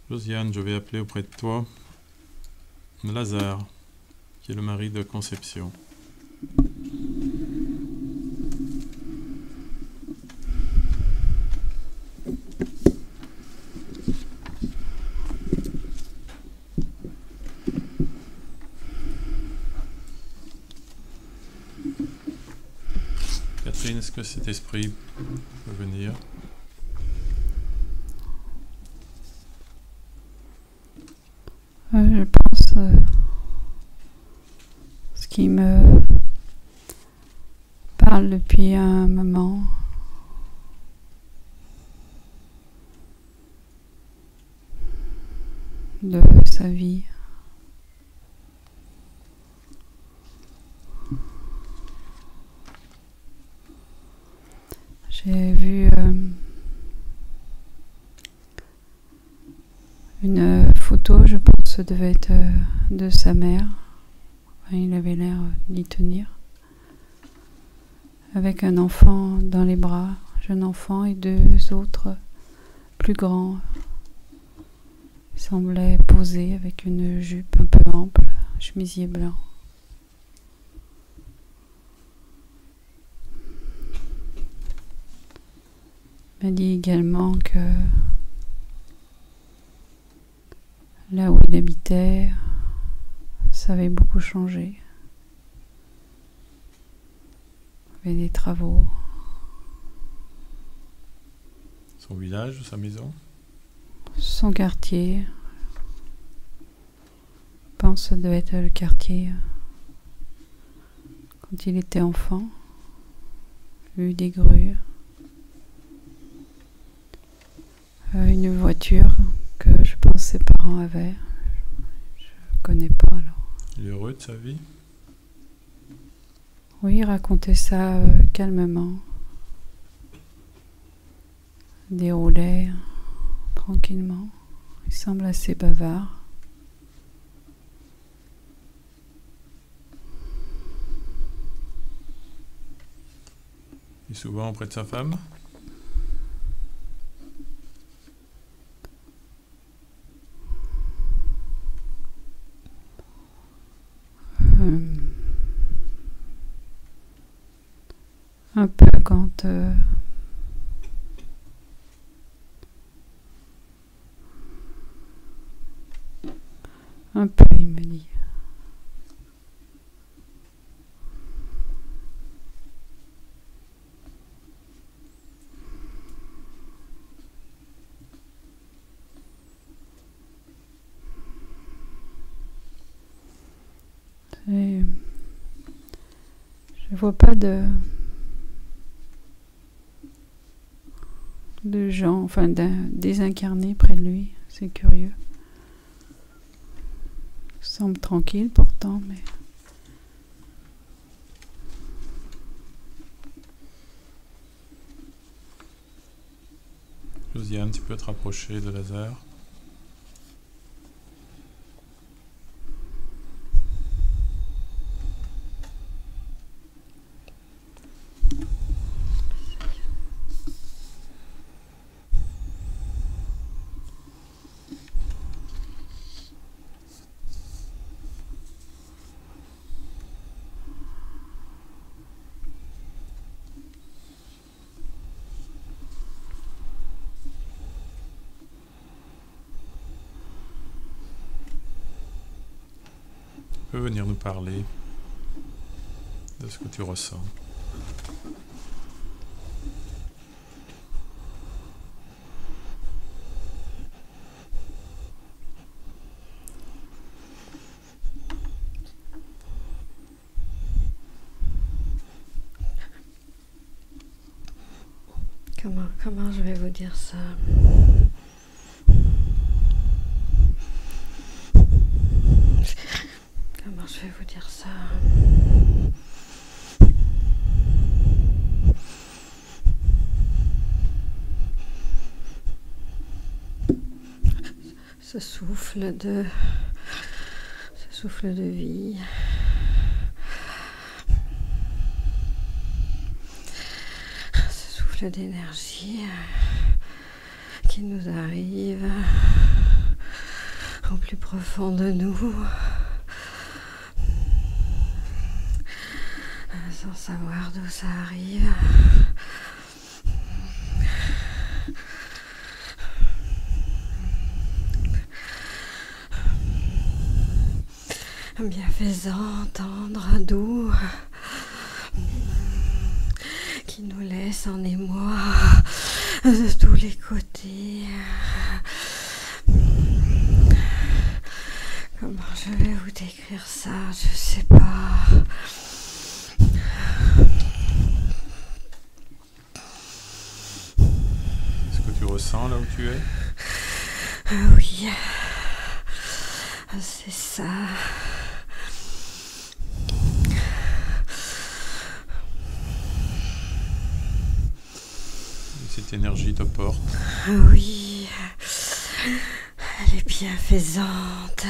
Josiane, je vais appeler auprès de toi Lazare, qui est le mari de Conception. Catherine, est-ce que cet esprit peut venir? Je pense ce qui me parle depuis un moment. De sa vie. J'ai vu une photo, je pense, ça devait être de sa mère. Enfin, il avait l'air d'y tenir. Avec un enfant dans les bras, jeune enfant, et deux autres plus grands. Il semblait posé avec une jupe un peu ample, un chemisier blanc. Il m'a dit également que là où il habitait, ça avait beaucoup changé. Il y avait des travaux. Son village ou sa maison? Son quartier. Je pense que ça devait être le quartier quand il était enfant. Il y a eu des grues. Une voiture que je pense ses parents avaient. Je ne connais pas alors. Il est heureux de sa vie? Oui, il racontait ça calmement. Il déroulait tranquillement. Il semble assez bavard. Il est souvent auprès de sa femme? Un peu quand un peu, il me dit. Et je vois pas de gens, enfin désincarnés près de lui. C'est curieux. Il semble tranquille pourtant, mais... Josiane, tu peux te rapprocher de Lazare? Tu peux venir nous parler de ce que tu ressens. Comment je vais vous dire ça? Comment je vais vous dire ça? Ce souffle de vie. Ce souffle d'énergie qui nous arrive au plus profond de nous, sans savoir d'où ça arrive. Bienfaisant, tendre, doux, qui nous laisse en émoi de tous les côtés. Comment je vais vous décrire ça? Je sais pas. Est-ce que tu ressens là où tu es? Oui, c'est ça. Cette énergie te porte. Oui, elle est bienfaisante,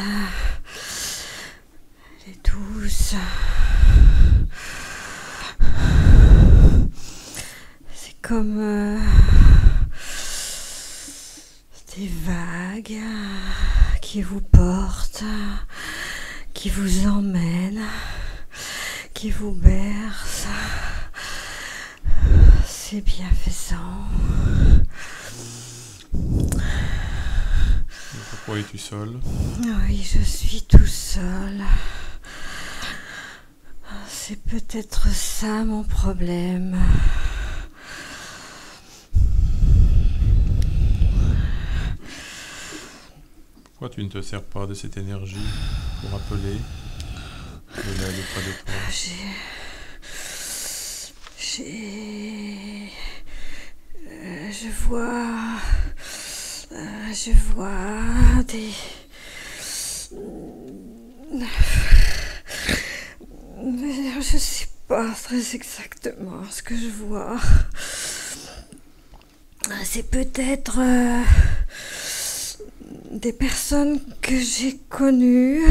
elle est douce. C'est comme des vagues qui vous portent, qui vous emmènent, qui vous bercent. C'est bienfaisant. Pourquoi es-tu seul? Oui, je suis tout seul. C'est peut-être ça mon problème. Pourquoi tu ne te sers pas de cette énergie pour appeler de l'aide auprès de toi? Je vois des... Je sais pas très exactement ce que je vois. C'est peut-être des personnes que j'ai connues,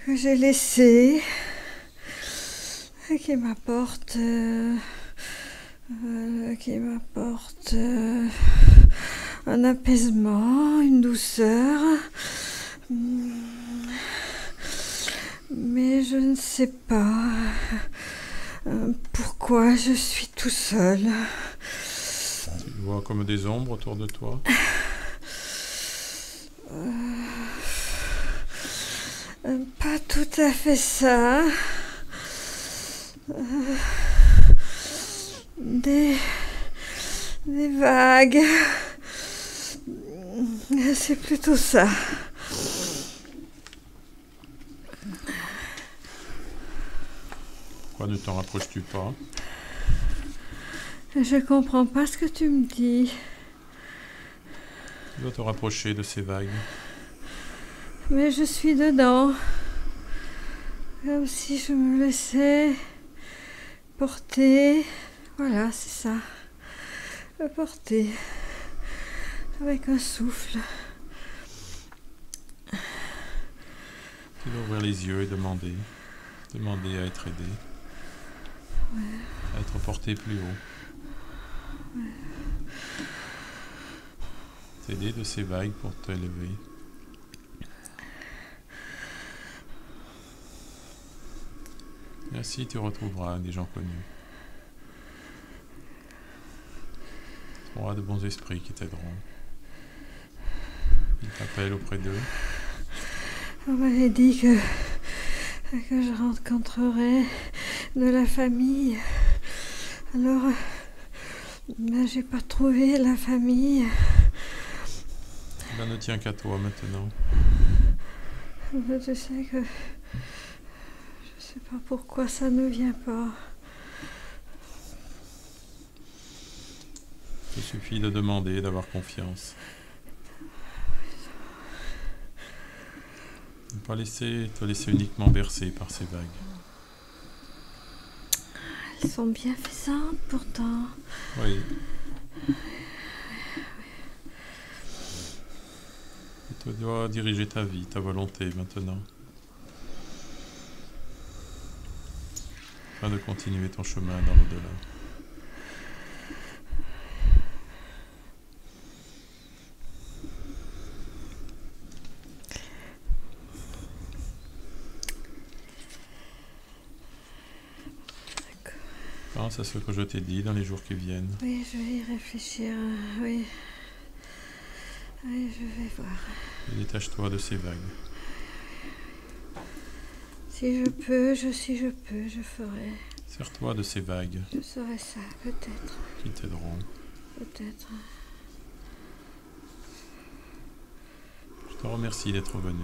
que j'ai laissées, qui m'apportent un apaisement, une douceur. Mais je ne sais pas pourquoi je suis tout seul. Tu vois comme des ombres autour de toi? Pas tout à fait ça. Des vagues. C'est plutôt ça. Pourquoi ne t'en rapproches-tu pas? Je comprends pas ce que tu me dis. Tu dois te rapprocher de ces vagues. Mais je suis dedans. Comme si je me laissais porter. Voilà, c'est ça. Me porter. Avec un souffle. Tu dois ouvrir les yeux et demander. Demander à être aidé. Ouais. À être porté plus haut. Ouais. T'aider de ces vagues pour t'élever. Et ainsi tu retrouveras des gens connus. Tu auras de bons esprits qui t'aideront. Ils t'appellent auprès d'eux. On m'avait dit que je rencontrerais de la famille. Alors, j'ai pas trouvé la famille. Cela ne tient qu'à toi maintenant. Je sais que... Je sais pas pourquoi ça ne vient pas. Il suffit de demander, d'avoir confiance. Ne pas te laisser uniquement bercer par ces vagues. Elles sont bienfaisantes pourtant. Oui. Tu dois diriger ta vie, ta volonté maintenant. Afin de continuer ton chemin dans l'au-delà. Pense à ce que je t'ai dit dans les jours qui viennent. Oui, je vais y réfléchir. Oui. Oui, je vais voir. Et détache-toi de ces vagues. Si je peux, je ferai. Sers-toi de ces vagues Je saurai ça, peut-être. qui t'aideront. Peut-être. Je te remercie d'être venu.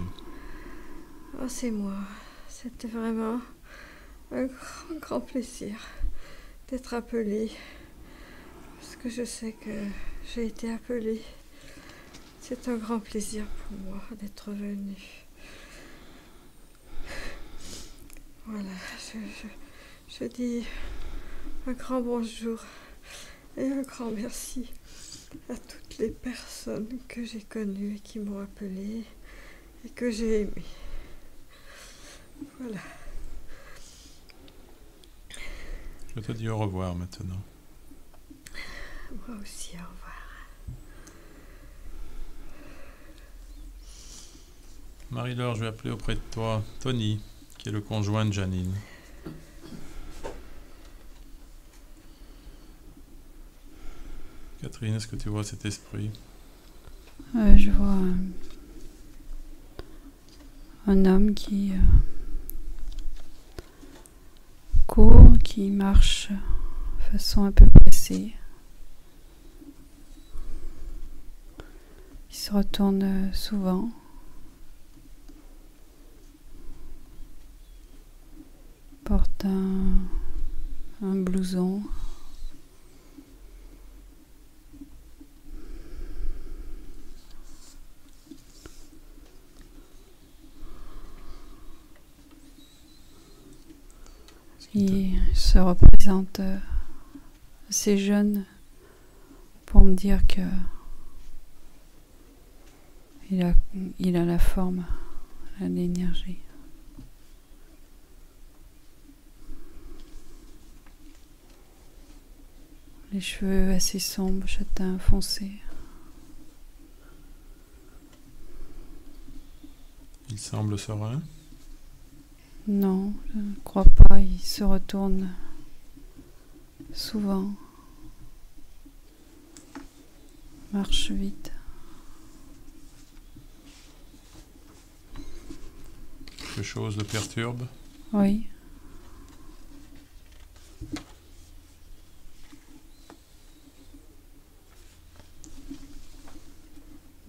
Oh, c'est moi. C'était vraiment un grand plaisir d'être appelée. Parce que je sais que j'ai été appelée. C'est un grand plaisir pour moi d'être venue. Voilà, je dis un grand bonjour et un grand merci à toutes les personnes que j'ai connues et qui m'ont appelée et que j'ai aimées. Voilà. Je te dis au revoir maintenant. Moi aussi, au revoir. Marie-Laure, je vais appeler auprès de toi Tony, qui est le conjoint de Janine. Catherine, est-ce que tu vois cet esprit? Je vois un homme qui court, qui marche de façon un peu pressée. Il se retourne souvent. Porte un blouson. Il se représente assez jeune pour me dire que il a la forme, il a l'énergie. Les cheveux assez sombres, châtain foncé. Il semble serein. Non, je ne crois pas. Il se retourne souvent. Marche vite. Quelque chose le perturbe. Oui.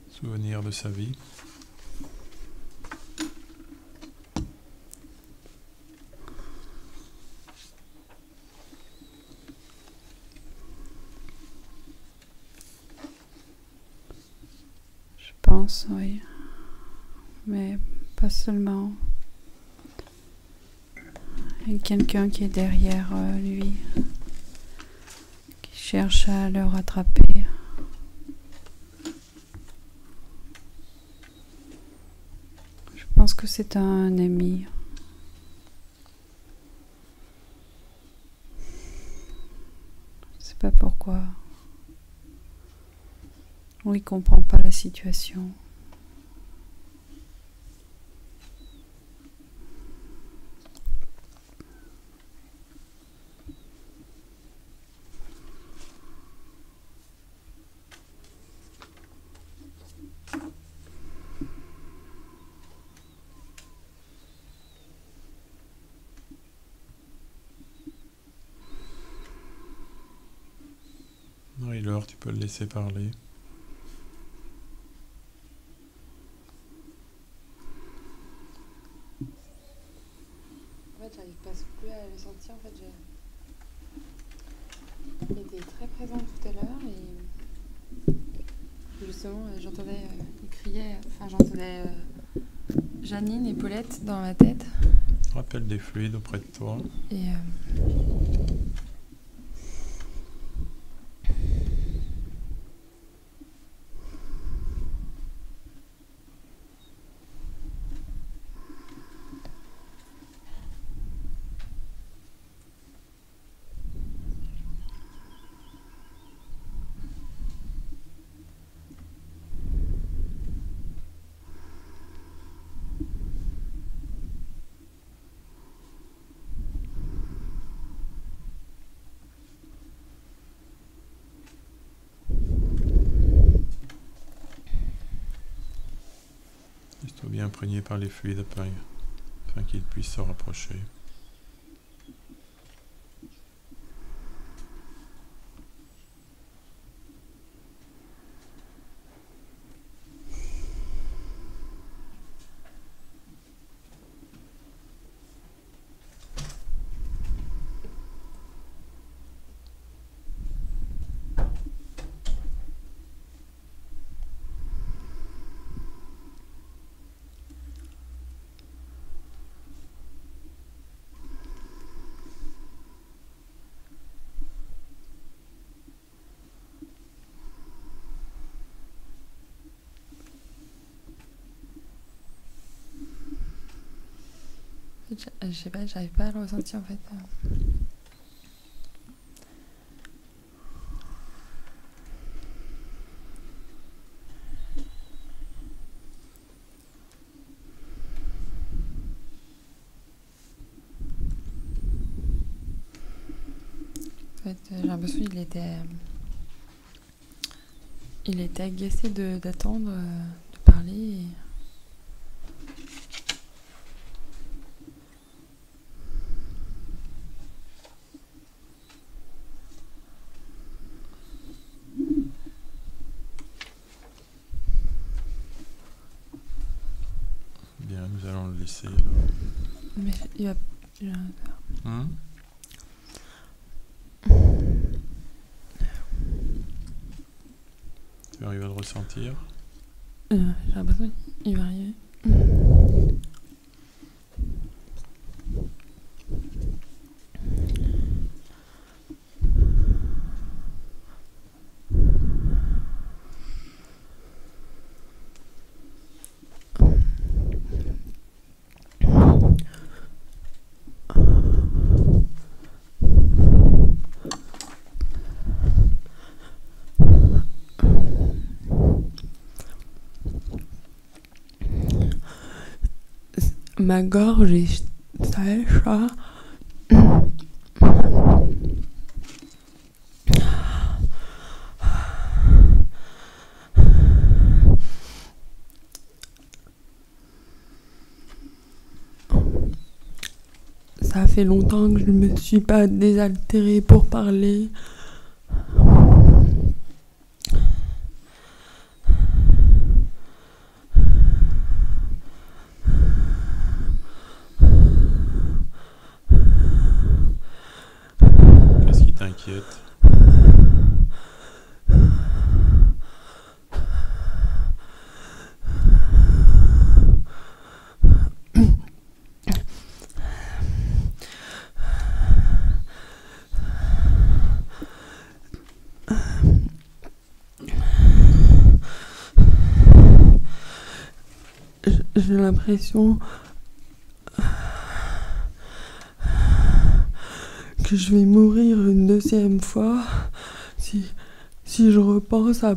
Souvenir de sa vie. Je pense, oui. Mais pas seulement. Il y a quelqu'un qui est derrière lui, qui cherche à le rattraper. Je pense que c'est un ami. Je sais pas pourquoi. Ou il comprend pas la situation. Marie-Laure, tu peux le laisser parler. En fait, j'arrive pas plus à le sentir. En fait, il était très présent tout à l'heure et justement, j'entendais, il criait, enfin j'entendais Janine et Paulette dans ma tête. Rappelle des fluides auprès de toi. Et imprégné par les fluides afin qu'il puisse se rapprocher. Je sais pas, j'arrive pas à le ressentir en fait. En fait, j'ai l'impression qu'il était agacé d'attendre, de parler. Bien, nous allons le laisser alors. Mais il va. Tu arrives à le ressentir? J'ai l'impression qu'il va arriver. Ma gorge est sèche. Ça fait longtemps que je ne me suis pas désaltérée pour parler. Qu'est-ce qui t'inquiète? J'ai l'impression que je vais mourir une deuxième fois si je repense à...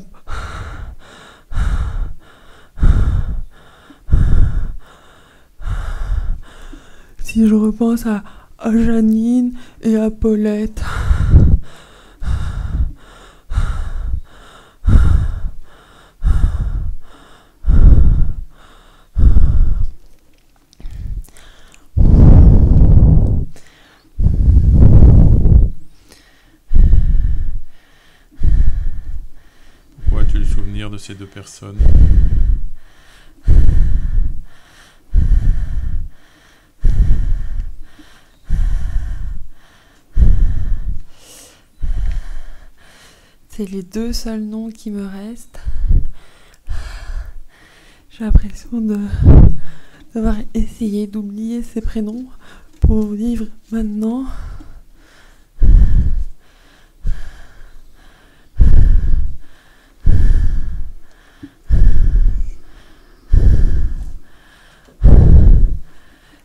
Si je repense à Janine et à Paulette. Pourquoi as-tu le souvenir de ces deux personnes? C'est les deux seuls noms qui me restent. J'ai l'impression d'avoir essayé d'oublier ces prénoms pour vivre maintenant.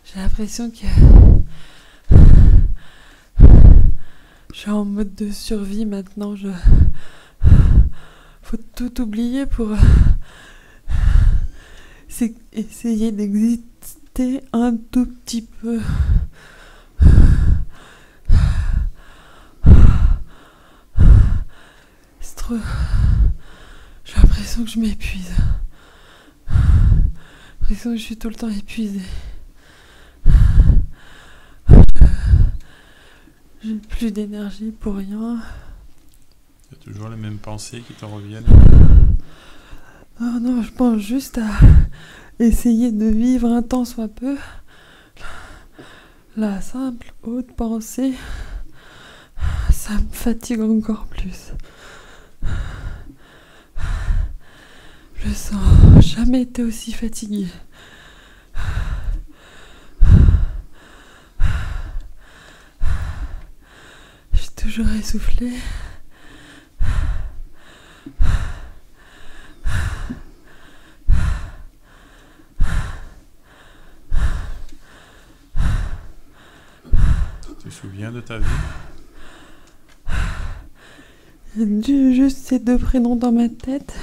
J'ai l'impression que je suis en mode de survie maintenant. Faut tout oublier pour essayer d'exister un tout petit peu. C'est trop... J'ai l'impression que je m'épuise. l'impression que je suis tout le temps épuisée. J'ai plus d'énergie pour rien. Il y a toujours les mêmes pensées qui te reviennent. Oh non, je pense juste à essayer de vivre un tant soit peu. La simple haute pensée, ça me fatigue encore plus. Je sens jamais été aussi fatiguée. Je suis toujours essoufflée. Tu te souviens de ta vie? J'ai juste ces deux prénoms dans ma tête.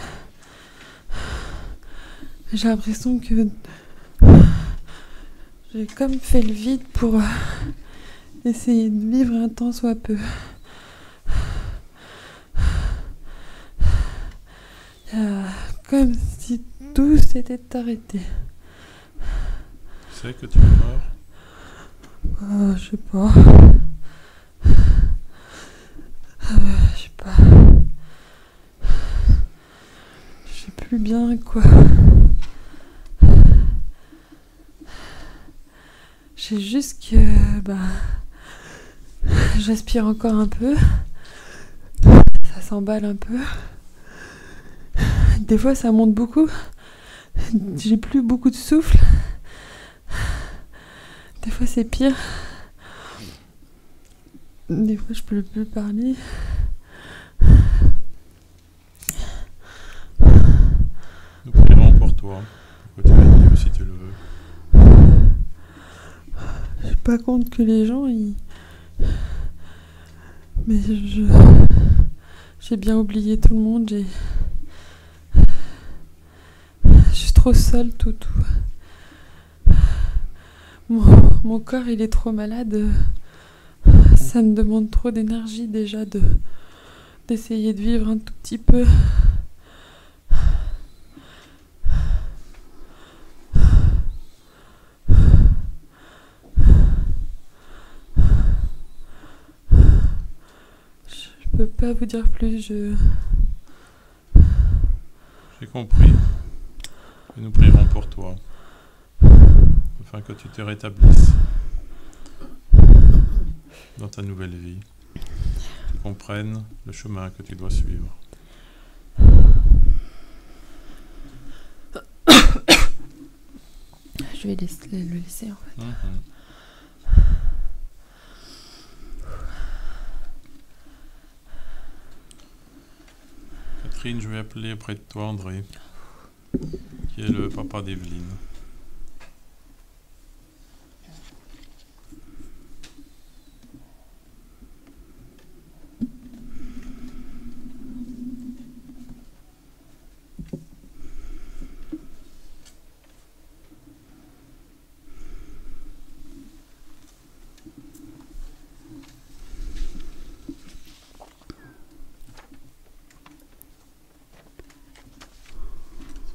J'ai l'impression que j'ai comme fait le vide pour essayer de vivre un tant soit peu. Comme si tout s'était arrêté. Tu sais que tu es mort? Je sais pas. Je sais pas. Je sais plus bien quoi. Je sais juste que j'aspire encore un peu. Ça s'emballe un peu. Des fois ça monte beaucoup. J'ai plus beaucoup de souffle. Des fois c'est pire. Des fois je peux plus parler. Nous prierons pour toi, pour que tu ailles mieux si tu le veux. Je suis pas contre que les gens mais j'ai bien oublié tout le monde. Je suis trop seule, tout. Mon corps il est trop malade. Ça me demande trop d'énergie déjà d'essayer de vivre un tout petit peu. Je peux pas vous dire plus. J'ai compris. Et nous prierons pour toi, afin que tu te rétablisses dans ta nouvelle vie. Tu comprennes le chemin que tu dois suivre. Je vais le laisser en fait. Catherine, je vais appeler près de toi André, qui est le papa d'Evelyne.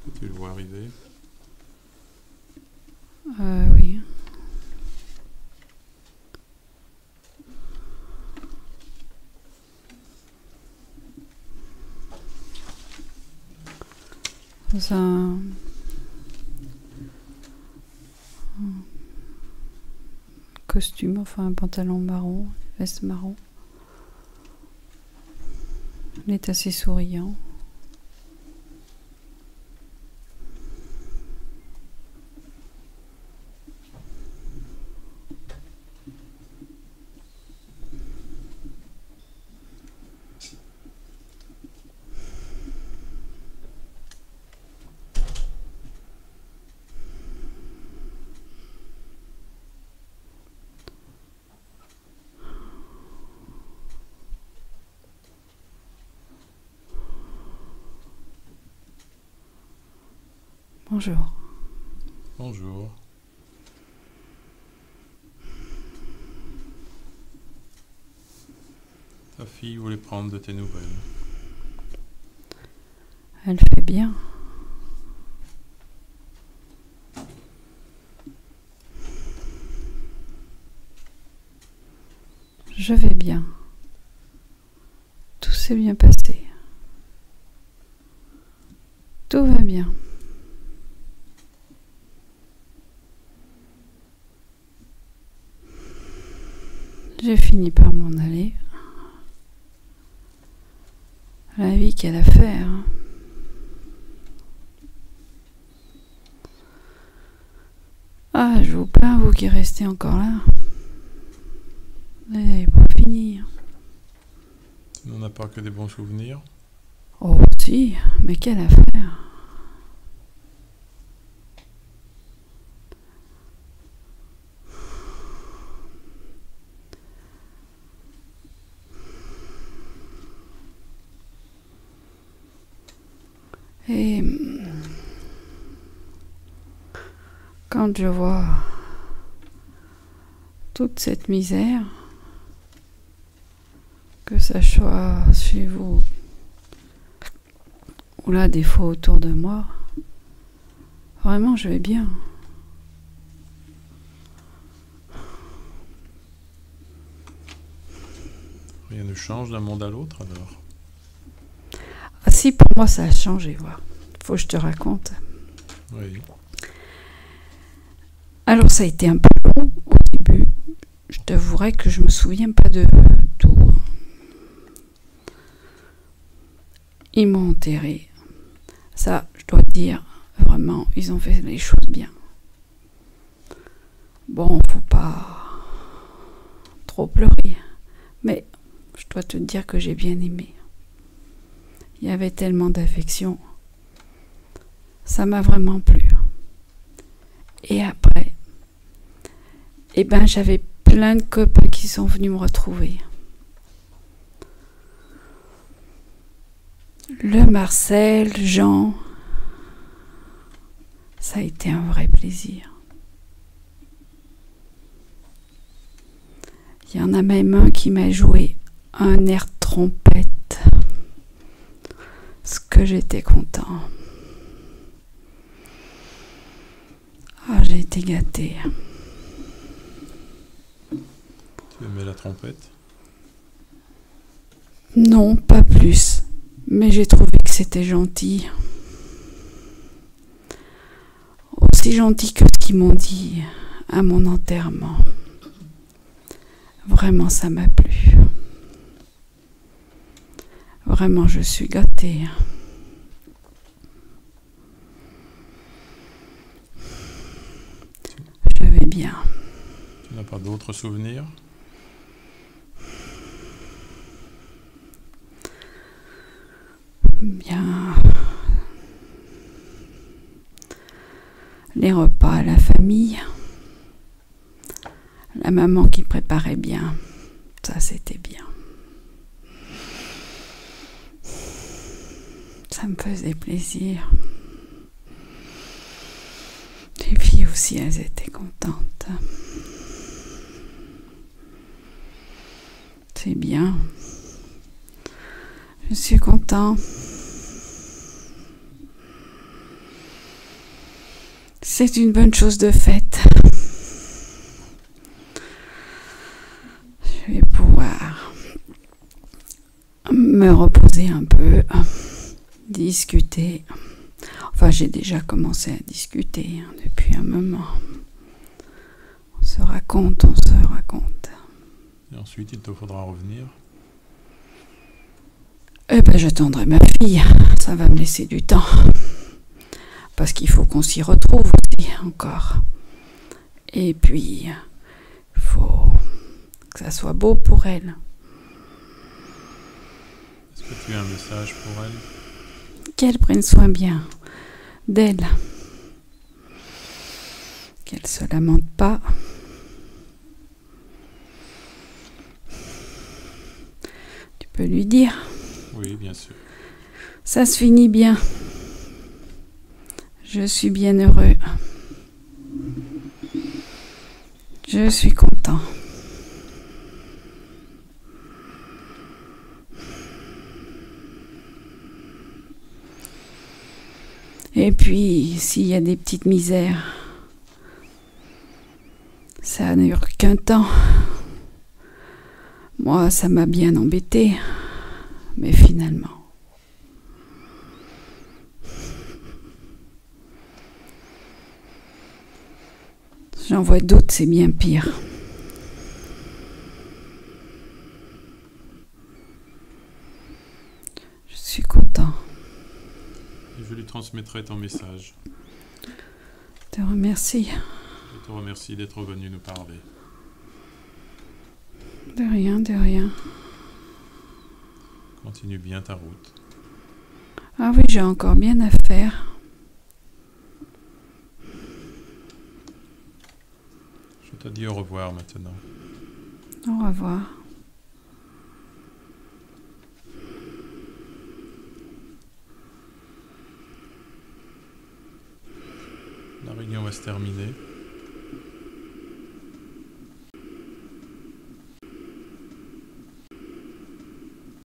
Est-ce que tu le vois arriver? Oui. Dans un costume, enfin un pantalon marron, une veste marron. Il est assez souriant. Bonjour. Bonjour. Ta fille voulait prendre de tes nouvelles. Elle fait bien. je vais bien. Tout s'est bien passé. Tout va bien. J'ai fini par m'en aller. La vie qu'elle a fait. Hein. Ah, je vous plains, vous qui restez encore là. Vous n'avez pas fini. On n'a pas que des bons souvenirs. Oh, si, mais quelle affaire. Et quand je vois toute cette misère, que ça soit chez vous ou là des fois autour de moi, vraiment je vais bien. Rien ne change d'un monde à l'autre alors. Ah si, pour moi ça a changé, voilà. Faut que je te raconte. Oui. Alors ça a été un peu long au début. Je t'avouerai que je me souviens pas de tout. Ils m'ont enterré. Ça, je dois te dire, vraiment, ils ont fait les choses bien. Bon, faut pas trop pleurer. Mais je dois te dire que j'ai bien aimé. Il y avait tellement d'affection. Ça m'a vraiment plu. Et après, eh ben, j'avais plein de copains qui sont venus me retrouver. Le Marcel, Jean, ça a été un vrai plaisir. Il y en a même un qui m'a joué un air de trompette. Ce que j'étais content. Ah, j'ai été gâtée. Tu aimais la trompette? Non, pas plus. Mais j'ai trouvé que c'était gentil. Aussi gentil que ce qu'ils m'ont dit à mon enterrement. Vraiment, ça m'a plu. Vraiment, je suis gâtée. Je vais bien. Tu n'as pas d'autres souvenirs? Bien. Les repas à la famille. La maman qui préparait bien. Ça, c'était bien. Ça me faisait plaisir. Les filles aussi, elles étaient contentes. C'est bien. Je suis content. C'est une bonne chose de faite. Je vais pouvoir me reposer un peu, discuter. Enfin, j'ai déjà commencé à discuter depuis un moment. On se raconte. Et ensuite, il te faudra revenir. Eh ben, j'attendrai ma fille. Ça va me laisser du temps. Parce qu'il faut qu'on s'y retrouve aussi encore. Et puis, il faut que ça soit beau pour elle. Est-ce que tu as un message pour elle? Qu'elle prenne soin bien d'elle. Qu'elle se lamente pas. Tu peux lui dire. Oui, bien sûr. Ça se finit bien. Je suis bien heureux. Je suis content. Et puis, s'il y a des petites misères, ça ne dure qu'un temps. Moi, ça m'a bien embêté. Mais finalement... J'en vois d'autres, c'est bien pire. Je suis content. Et je lui transmettrai ton message. Je te remercie. Je te remercie d'être venu nous parler. De rien, de rien. Continue bien ta route. Ah oui, j'ai encore bien à faire. Je te dis au revoir maintenant. Au revoir. La réunion va se terminer.